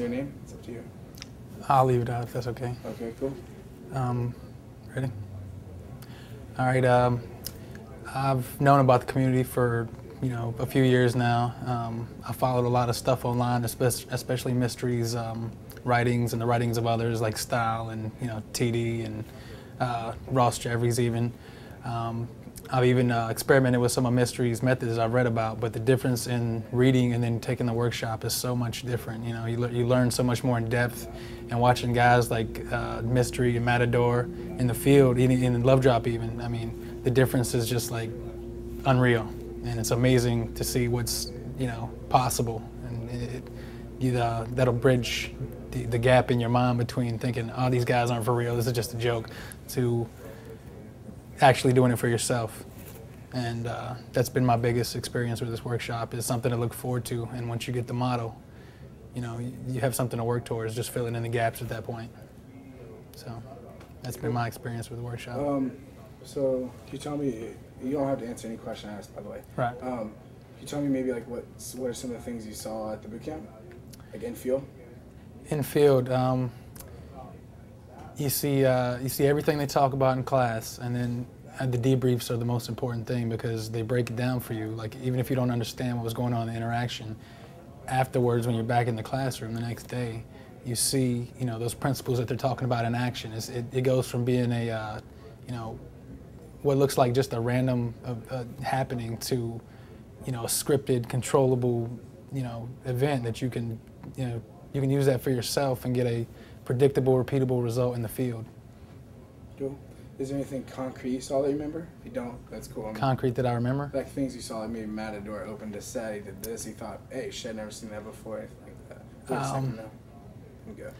say your name? It's up to you. I'll leave it out if that's okay. Okay, cool. Ready? All right. I've known about the community for a few years now. I followed a lot of stuff online, especially mysteries, writings, and the writings of others like Style and TD and Ross Jeffries even. I've even experimented with some of Mystery's methods I've read about, but the difference in reading and then taking the workshop is so much different. You learn so much more in depth, and watching guys like Mystery and Matador in the field, in Love Drop even, I mean, the difference is just like unreal, and it's amazing to see what's possible, and that'll bridge the gap in your mind between thinking, oh, these guys aren't for real, this is just a joke, to actually doing it for yourself. And that's been my biggest experience with this workshop, is something to look forward to. And once you get the model, you have something to work towards, just filling in the gaps at that point. So that's been my experience with the workshop. So can you tell me, you don't have to answer any question I asked, by the way. Right. Can you tell me maybe like what are some of the things you saw at the boot camp, like in field? In field, you see everything they talk about in class, and then the debriefs are the most important thing because they break it down for you. Like, even if you don't understand what was going on in the interaction, afterwards when you're back in the classroom the next day, you see those principles that they're talking about in action. It goes from being a what looks like just a random happening to a scripted, controllable event that you can use that for yourself and get a predictable, repeatable result in the field. Cool. Is there anything concrete you saw that you remember? If you don't, that's cool. Concrete that I remember? Like things you saw, like maybe Matador opened a set, he did this, he thought, hey, shit, I've never seen that before, anything like that. Wait a second, no. I'm good.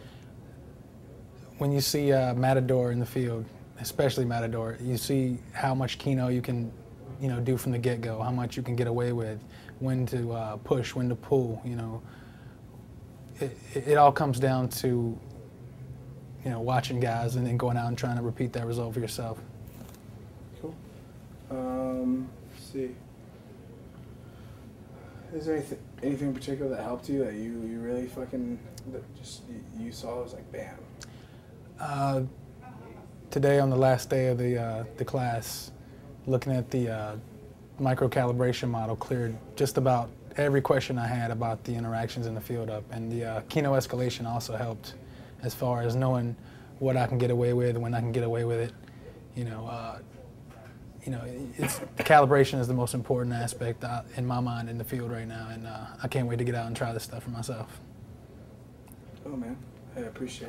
When you see Matador in the field, especially Matador, you see how much Keno you can do from the get-go, how much you can get away with, when to push, when to pull. It all comes down to watching guys and then going out and trying to repeat that result for yourself. Cool. Let's see. Is there anything in particular that helped you that you really fucking you saw was like bam? Today, on the last day of the class, looking at the micro-calibration model, cleared just about every question I had about the interactions in the field up, and the Keno escalation also helped as far as knowing what I can get away with, when I can get away with it. The calibration is the most important aspect in my mind in the field right now, and I can't wait to get out and try this stuff for myself. Oh man, I appreciate it.